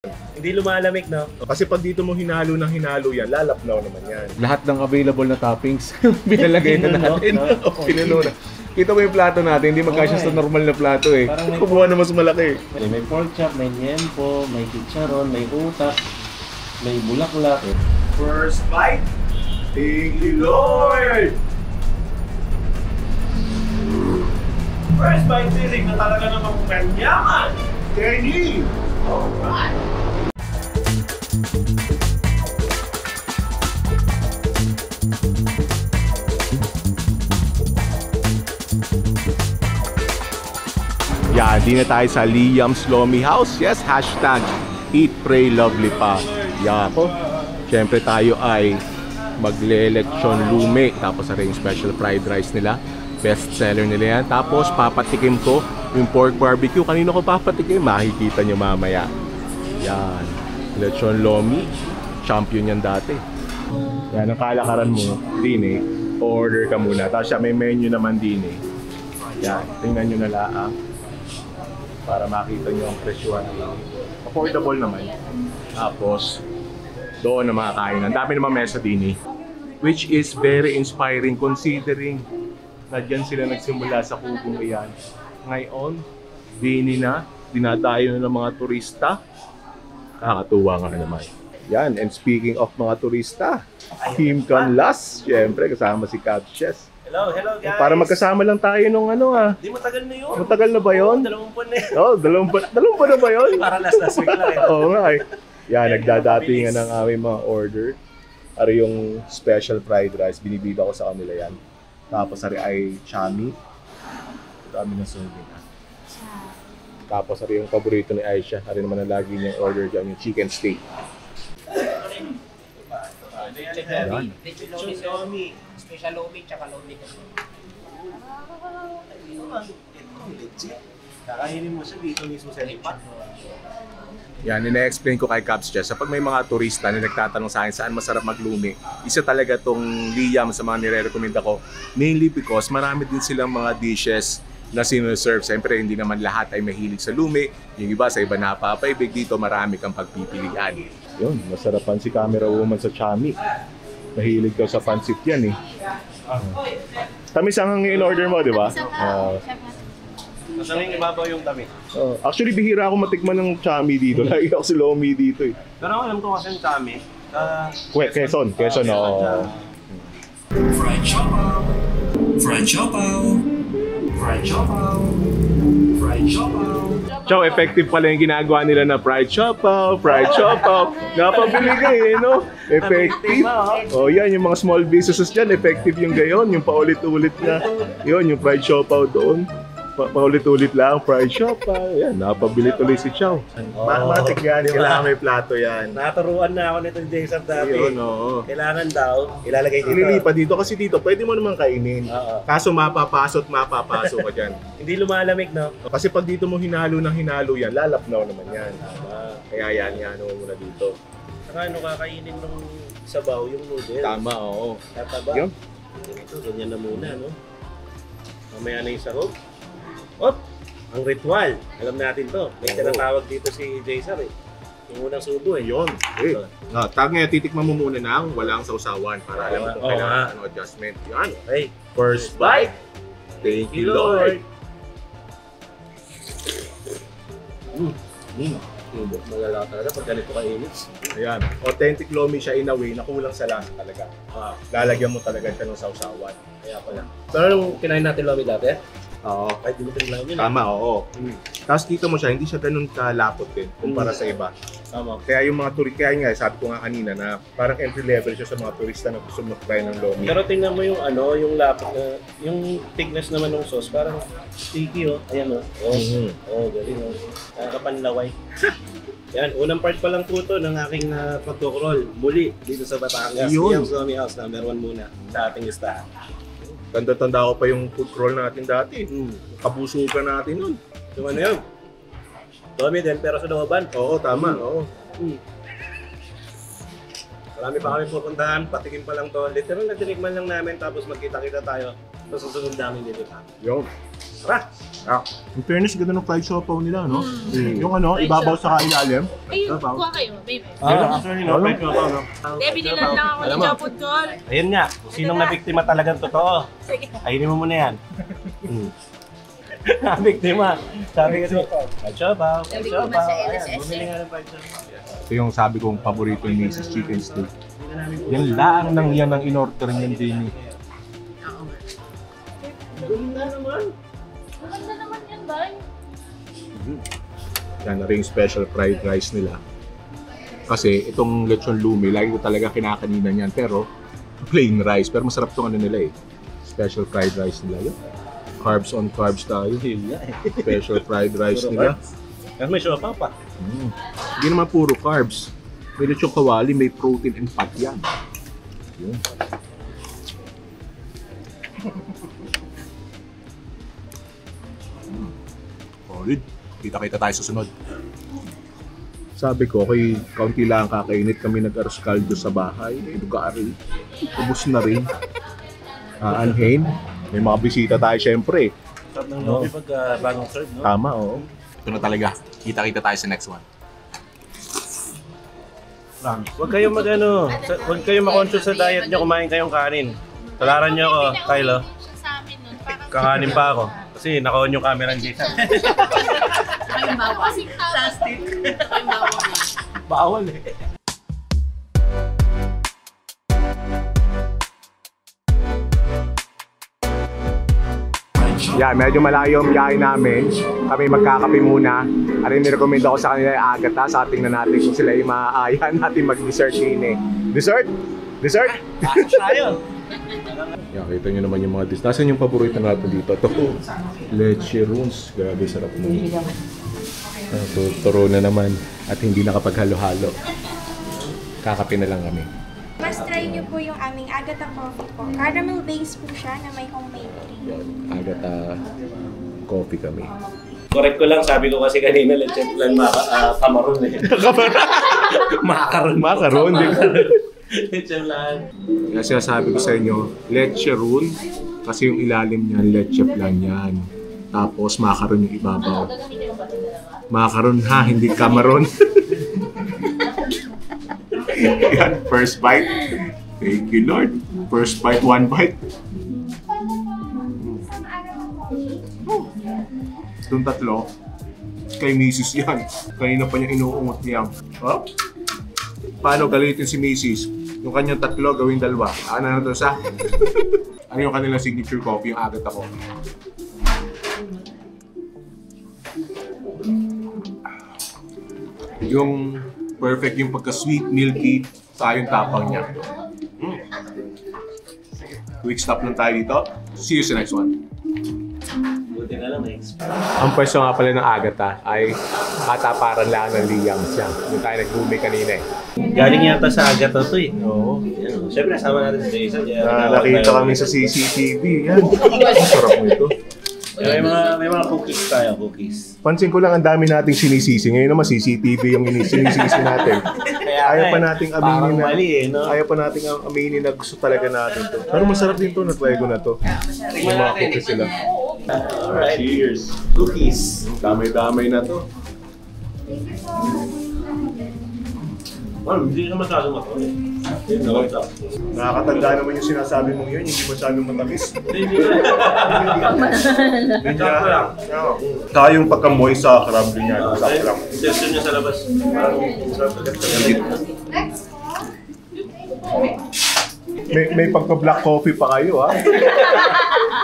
Hindi lumalamig, no? Kasi pag dito mo hinalo ng hinalo yan, lalapnaw naman yan. Lahat ng available na toppings, binalagay na natin. Pinuno na. Kita mo yung plato natin, hindi magkasya sa normal na plato eh. Kumuha na mas malaki. May pork chop, may liempo, may chicharon, may utak, may bulaklak. First bite, thank you Lord! First bite sisig na talaga namang kanyaman! Kenny! Alright! Yan, di na tayo sa Liam's Lomi House. Yes, hashtag Eat, Pray, Lovely pa. Yan po. Siyempre tayo ay magle-lechon lume. Tapos yung special fried rice nila. Best seller nila yan. Tapos papatikim ko yung pork barbecue. Kanino ko papatikim? Makikita nyo mamaya. Yan. Lechon lomi. Champion yan dati. Yan ang kalakaran mo. Din eh. Order ka muna. Tapos may menu naman din eh. Yan. Tingnan nyo na laang. Para makita nyo ang presyon. Affordable naman. Tapos, doon na mga kainan. Dami naman mesa din eh. Which is very inspiring considering na dyan sila nagsimula sa kubong iyan. Ngayon, bini na, dinadayo na ng mga turista. Kakatuwa nga naman. Yan, and speaking of mga turista, Kim Canlas, syempre kasama si Capches. Hello guys! Para magkasama lang tayo nung ano Di matagal na yun. Matagal na ba yun? 2 buwan na yun. Oo, 2 buwan na ba yun? Para last week lang eh. Oo nga eh. Yan, nagdadatingan ng aming mga order. Ari yung special fried rice, binibiba ko sa kanila yan. Tapos ari ay chami. Dami na serving. Tapos ari yung paborito ni Aisha. Ari naman ang lagi niyang order dyan, yung chicken steak. Yan. Lomi. Special lomi, tsaka lomi. Kakainin mo siya dito mismo sa lipat. Yan, ina-explain ko kay Caps Jess. Kapag may mga turista na nagtatanong sa akin saan masarap maglumi, isa talaga tong Liam sa mga nire-recommend ako. Mainly because marami din silang mga dishes na sinoserve. Siyempre, hindi naman lahat ay mahilig sa lumi. Yung iba sa iba napapaibig, dito marami kang pagpipilian. Yun, masarapan si camera woman sa chami. Mahilig daw sa pancit yan eh. Tamis ang in-order mo, di ba? Masaming ibabaw yung tamis. Actually, bihira ako matikman ng chami dito. Lagi ako si Lomi dito eh. Pero alam ko kasi yung tami. Quezon, oo. Fried chopaw, fried chopaw, fried chopaw, fried chopaw. Chow, effective pala yung ginagawa nila na fried chopaw, fried chopaw. Napabili ka eh, no? Effective. Oh, yan, yung mga small businesses dyan, effective yung gayon, yung paulit-ulit na. Yun, yung fried chopaw doon. Paulit-ulit lang, fried chopaw. Yan, napabili tuloy si Chow. Matik yan, kailangan may plato yan. Naturuan na ako nito ni Jason dati. Yun, oo. Kailangan daw, ilalagay dito. Ililipat dito kasi dito, pwede mo naman kainin. Kaso mapapasok ka dyan. Hindi lumalamig, no? Kasi pag dito mo hinalo ng hinalo yan, lalapnaw naman yan. Kaya yan, mo muna dito. Saka ano kakainin ng sabaw, yung noodles. Tama, oo. Tataba. Yun. Ito, ganyan na muna, no? Mamaya na yung sahog. Op! Ang ritual. Alam natin to. May tinatawag dito si Jason eh. Yung unang subo eh. Yun. Tag ngayon, titikman mo muna ng walang sausawan para alam mo kung kailangan ano adjustment. Yan. Okay. First bite. Thank you, Lord. Malala talaga pag ganito kainit. Ayan. Authentic lomi siya in a way na kulang sa lasa talaga. Lalagyan mo talaga siya ng sausawan. Kaya pala. Pero nung kinain natin lomi dati, Oo. kahit Dimitri lang yun. Tama, oo. Tapos dito mo siya, hindi siya ganun kalapot din kumpara sa iba. Tama. Kaya yung mga turista, kaya nga, sabi ko nga kanina na parang entry level siya sa mga turista na gusto mag-try ng lomi. Pero tingnan mo yung ano, yung lapot na, yung thickness naman ng sauce, parang sticky oh. Ayan oh. Galing oh. Nakakapanlaway. Yan, unang part pa lang po ito ng aking pagkukroll. Muli, dito sa Batangas. Yun. Liam's Lomi House, number 1 muna sa ating listahan. Tanda-tanda ko pa yung food crawl natin dati. Kabusugan natin nun. So ano yun? Lomi din, pero sa looban. Oo, tama. Oo. Marami pa kami pupuntahan, patikim pa lang to. Literal na tinikman lang namin, tapos magkita-kita tayo sa susunod namin dito. Yun. Tara! In fairness, ganda ng fried siopaw nila, no? Yung ano, ibabaw sa ilalim. Ayun, Ibabaw. kuha kayo, baby. Actually, no, fried siopaw, no? Hindi, binilan lang ako ni Jopod Call. Ayun nga, sinong nabiktima talagang totoo? Sige. Ayunin mo muna yan. Nabiktima. Sabi kasi, fried siopaw, fried Nabiktima siopaw. sa Ayan, LSS. bumili nga ng fried siopaw. Ito yung sabi kong paborito ni Mrs. Chicken Steak. Yan lang nang yan ang in-order niyan din. Ganda naman. Maganda naman yan, Bay. Yan na rin yung special fried rice nila. Kasi itong lechon lumi, lagi ko talaga kinakanina niyan. Pero plain rice. Pero masarap itong ano nila eh. Special fried rice nila. Yun. Carbs on carbs tayo. Special fried rice nila. Kasi may siopaw pa. Hindi naman puro carbs. May lechong kawali, may protein and fat yan. Yun. Solid. Kita-kita tayo sa sunod. Sabi ko, okay, kaunti lang kakainit kami nag-aros kaldo sa bahay. Edugari. Ubus na rin. Anhin. May mga bisita tayo syempre. Sarap ng lomi pag bagong serve, no? Tama, oo. Ito na talaga. Kita-kita tayo sa next one. Huwag kayong huwag kayong ma-conscious sa diet nyo, kumain kayong kanin. Talaran nyo ako, Kylo. Sa amin nun, parang... Kakanin pa ako. Kasi naka-on yung camera ng Jason. Ay, bawal. Plastic. Ay, bawal. Bawal eh. Yeah, medyo malayo ang biyahe namin. Kami magkakape muna. Ano yung nirecommend ako sa kanila ay Agata. Sa ating na natin kung sila ay maaaya natin mag-dessert din eh. Dessert? Dessert? Pasok tayo. Yeah, kita nyo naman yung mga dessert. Nasaan yung paborito natin dito? Ito. Leche runes. Grabe, sarap mo. Turo na naman. At hindi nakapaghalo-halo. Kakape na lang kami. Mas try niyo po yung aming Agata Coffee po. Caramel base po siya na may homemade cream. Yan, Agata coffee kami. Correct ko lang, sabi ko kasi kanina, lechon plan kamaron eh. Makaron. Makaron, di ka. Lechon plan. Kasi sabi ko sa inyo, leche rune. Kasi yung ilalim niyan, leche plan yan. Tapos makaron yung ibabaw. Makaron ha, hindi kamaron. Yan, first bite. Thank you, Lord. First bite, one bite. Itong tatlo, kay Mrs. yan. Kanina pa niya inuungot niya. Oh? Paano galitin si Mrs.? Yung kanyang tatlo, gawing dalawa. Ano na to sa? Ano yung kanilang signature coffee, yung Agata ko? Yung perfect yung pagka-sweet, milky, sa yung tapang niya. Quick stop lang tayo dito. See you sa next one. Buti na lang, expert. Ang pwesto nga pala ng Agata ay kataparan lang ng Liams yan. Yung tayo nag-booming kanina eh. Galing yata sa Agata to eh. Oo. Yan, siyempre, sama natin si Jason. Nakita kami sa CCTV. Yan. Ang sarap mo ito. May mga cookies tayo, cookies. Pansin ko lang ang dami nating sinisisi. Ngayon naman CCTV yung sinisisi natin. Ayaw pa nating aminin na, mali eh, no? ayaw pa nating aminin na gusto talaga natin to. Pero masarap din to, na-try ko na to. May mga cookies sila. Alright. Cheers. Cookies. Damay-damay na to. Hindi na masyadong mataon eh. Nakakatanda naman yung sinasabi mong yun, hindi masyadong matamis. Hindi na. Saka yung pagka-moist sa crab din yan. Sakto lang. Testion niya sa labas. Parang sarap agad sa May pagka-black coffee pa kayo ha?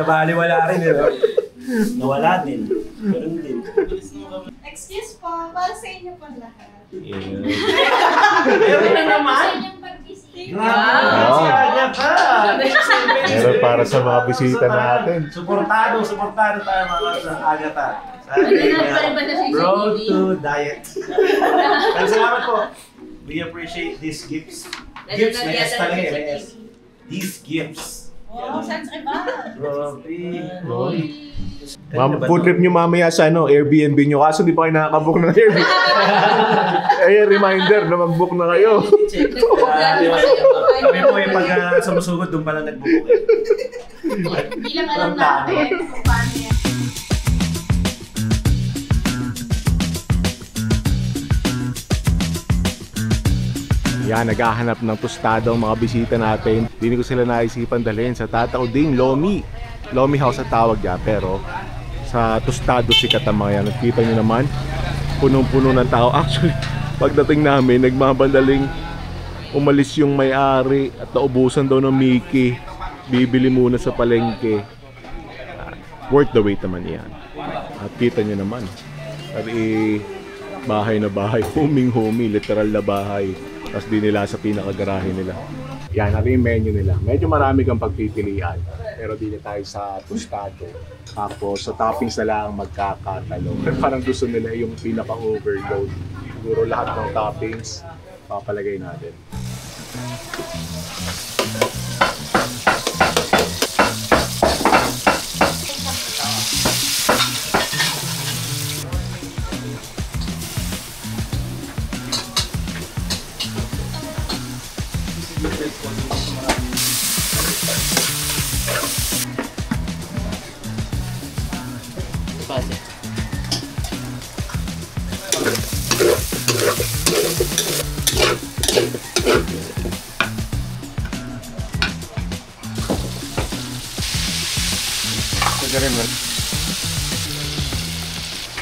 Nabaliwala rin eh. Nawala din. Ganun din. Excuse po, para sa inyo po lahat. Meron na naman. Pero para sa mga bisita natin. Suportado tayo mga sa Agata. Road to diet. Pero salamat po. We appreciate these gifts. Gifts, may S talaga eh, may S. These gifts. Oh, sans riba. Grabe. Food trip nyo mamaya sa Airbnb nyo. Kaso di pa kayo nakakabook ng Airbnb. Ay, reminder na mag-book na kayo. Kami po yung pag sumusugod, doon pala nag-book eh. Bilang alam natin kung paano yan. Yan, naghahanap ng tostado ang mga bisita natin. Hindi ko sila naisipan dalhin sa Tata Uding Lomi House at tawag niya, pero sa tostado sikat ang mga yan. Nakita nyo naman, punong-puno ng tao. Actually, pagdating namin, nagmabandaling umalis yung may-ari at naubusan daw ng Mickey. Bibili muna sa palengke. Worth the wait naman yan. At kita nyo naman, bahay na bahay, homing-homey, literal na bahay. Tapos di nila sa pinakagarahe nila. Yan, ano yung menu nila. Medyo marami kang pagpipilian. Pero di na tayo sa tostado. Tapos sa toppings na lang magkakatalo. Parang gusto nila yung pinaka-overload. Siguro lahat ng toppings papalagay natin.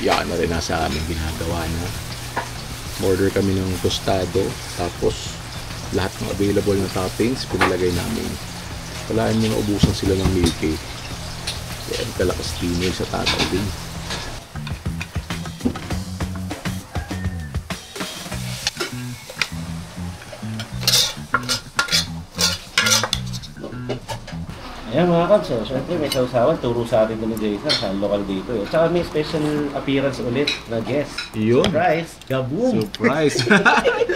Yan na rin nasa aming ginagawa na. Order kami ng tostado, tapos lahat ng available na toppings pinalagay namin. Walaan nyo na ubusan sila ng Mickey. Yan, kalakas dinner sa Tata Uding. Ayan mga kabs, syempre may sausawan, turo sa atin ni Jason sa local dito. Tsaka may special appearance ulit na guest. Yun. Surprise! Gaboom! Surprise!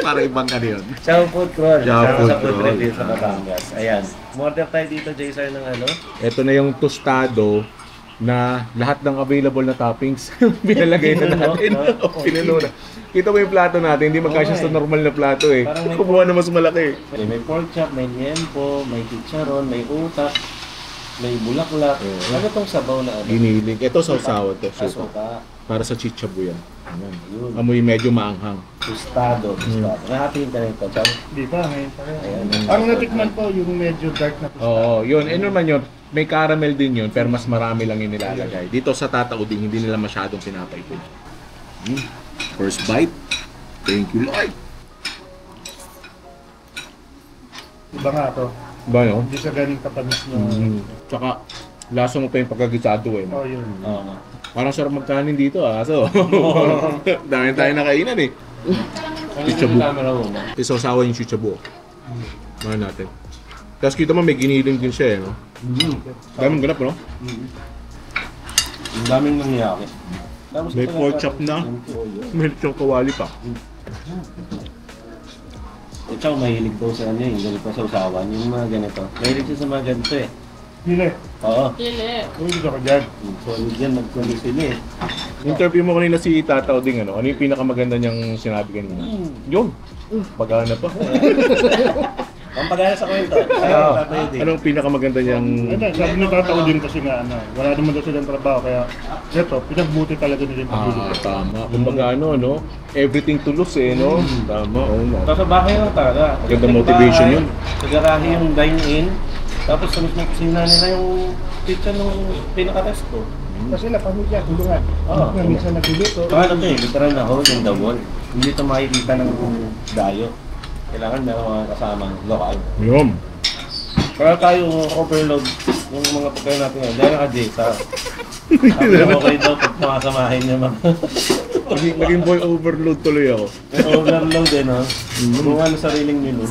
Para ibang ano yun. Ciao Food Crawl. Ciao Food Sa food Crawl. review sa Batangas. Ayan. Order tayo dito, Jason, ng ano? Ito na yung tostado na lahat ng available na toppings pinalagay na natin. Pinuno na. Kita mo yung plato natin, hindi magkasya sa normal na plato eh. Parang may Kumuha na mas malaki. May pork chop, may liempo, may chicharon, may utak, may bulaklak. Ano tong sabaw na ano? Giniling. Ito sausawa to. Asuka. Para sa chichabu yan. Ayan. Yun. Amoy medyo maanghang. Tostado. Nahatiin ka nito, Chow. Di ba? Ngayon pa rin. Ayan. Ang natikman ko yung medyo dark na pista. Oo, yun. Eh naman yun, may caramel din yun, pero mas marami lang yung nilalagay. Dito sa Tata Uding, hindi nila masyadong pinapaypin. First bite. Thank you, Lord. Iba nga to. Ba no? Hindi siya galing katamis na. Tsaka, lasa mo pa yung pagkagisado eh. Oh, yun. Oo. Parang sarap magkanin dito ah. So, dami tayo nakainan eh. Chichabu. Isaw-sawa yung chichabu. Mahal natin. Tapos kita mo may giniling din siya eh. No? Daming ganap no? Ang daming nangyayari. Tapos May ito pork lang, chop na. yun. May lechong kawali pa. Chow, mahilig daw sa ano yung ganito sa usawan. Yung mga ganito. Mahilig siya sa mga ganito eh. Hili. Oo. Pili. Uy, dito ka dyan. Solid yan, nagkulis sila eh. Interview mo kanina si Tata Uding ano? Ano yung pinakamaganda niyang sinabi kanina? Yun. Pagana pa. Ang pagana sa kwento. Ayun, tatayo din. Anong pinakamaganda niyang... Ano, sabi ni Tata din kasi nga, ano, wala naman daw silang trabaho, kaya ito, pinagbuti talaga nila yung pagbuti. Tama. Kumbaga ano, no? Everything to lose eh, no? Tama. Oo nga. Sa bahay lang talaga. Ganda motivation yun. Sa garahe yung dine-in. Tapos sa mismo kusina nila yung kitchen ng pinaka-resto. Kasi sila, pamilya, tulungan. Oo. Nga, minsan nagluluto. Ano to eh, literal na hole in the wall. Hindi ito makikita ng dayo. Kailangan meron mga kasamang lokal. Yun. Para tayo overload yung mga pagkain natin ngayon. Dahil naka-J sa... Sabi na okay daw pag makasamahin niya mga... Naging boy overload tuloy ako. May overload eh, no? Bunga ng sariling menu.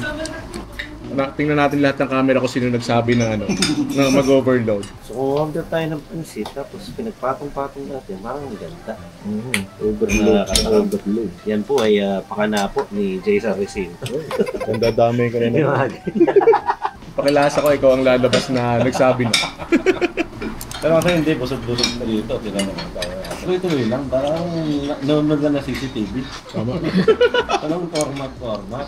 Tingnan natin lahat ng camera kung sino nagsabi ng ano, na mag-overload. So, order tayo ng pansit, tapos pinagpatong-patong natin. Parang ganda. Overload. Yan po ay pakanapo ni Jason Recinto. Ganda dami ka na. Pakilasa ko, ikaw ang lalabas na nagsabi na. Pero kasi hindi, busog-busog na dito. Tignan naman tayo. Tuloy-tuloy lang, parang nanonood lang na CCTV. Tama. Anong format? Format.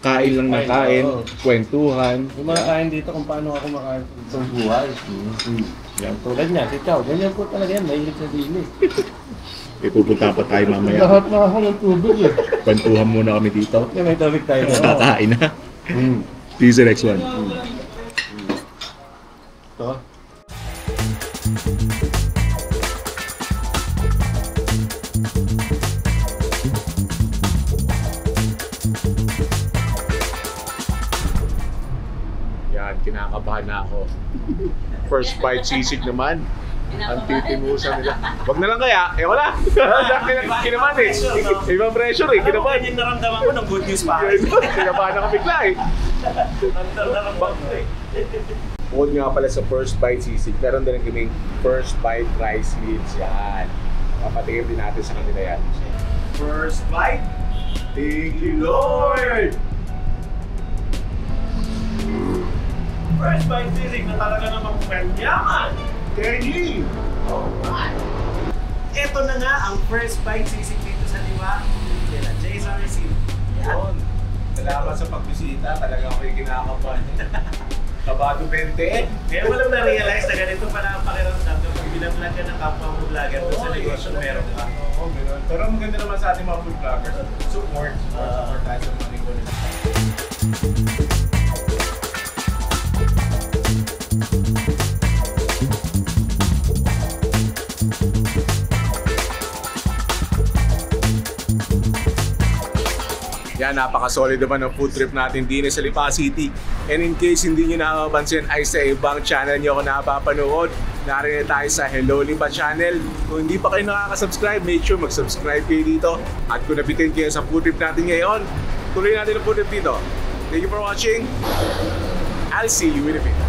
Kain lang na kain, kwentuhan. Yung mga kain dito kung paano ako makain sa buhay. Yan, tulad niya, si Chow. Ganyan po talaga yan, mahilig sa dili. May pupunta pa tayo mamaya. Lahat na ako ng tubig eh. Kwentuhan muna kami dito. May tubig tayo. Kakain na. See you sa next one. Ito. Yan, kinakabahan na ako. First bite sisig naman. Ang titimusan nila. Wag na lang kaya, wala. Kinaman eh. Ibang pressure eh, kinaman. Yung naramdaman ko ng good news pa. Kinabahan ako bigla eh. Bukod nga pala sa first bite sisig, meron din kaming first bite rice leaves. Yan. Papatingin din natin sa kanila yan. First bite. Thank you, Lord! First bite sisig na talaga namang yaman. Kenny! Ito na nga ang first bite sisig dito sa Liwa. Kaya Jason Receive. Yun. Salamat sa pagbisita. Talaga ako'y kinakabahan. Kabado 20. Kaya mo lang na-realize na ganito pala ang pakiramdam kapag binablog ka ng kapwa mo vlogger doon sa negosyo meron ka. Oo, gano'n. Pero maganda naman sa ating mga food vloggers. Support tayo sa mga negosyo. Yan, napaka-solid naman ng food trip natin din sa Lipa City. And in case hindi nyo nakapansin ay sa ibang channel nyo ako napapanood. Narinig tayo sa Hello Lipa channel. Kung hindi pa kayo nakaka-subscribe, make sure mag-subscribe kayo dito. At kung nabitin kayo sa food trip natin ngayon, tuloy natin ang food trip dito. Thank you for watching. I'll see you in a bit.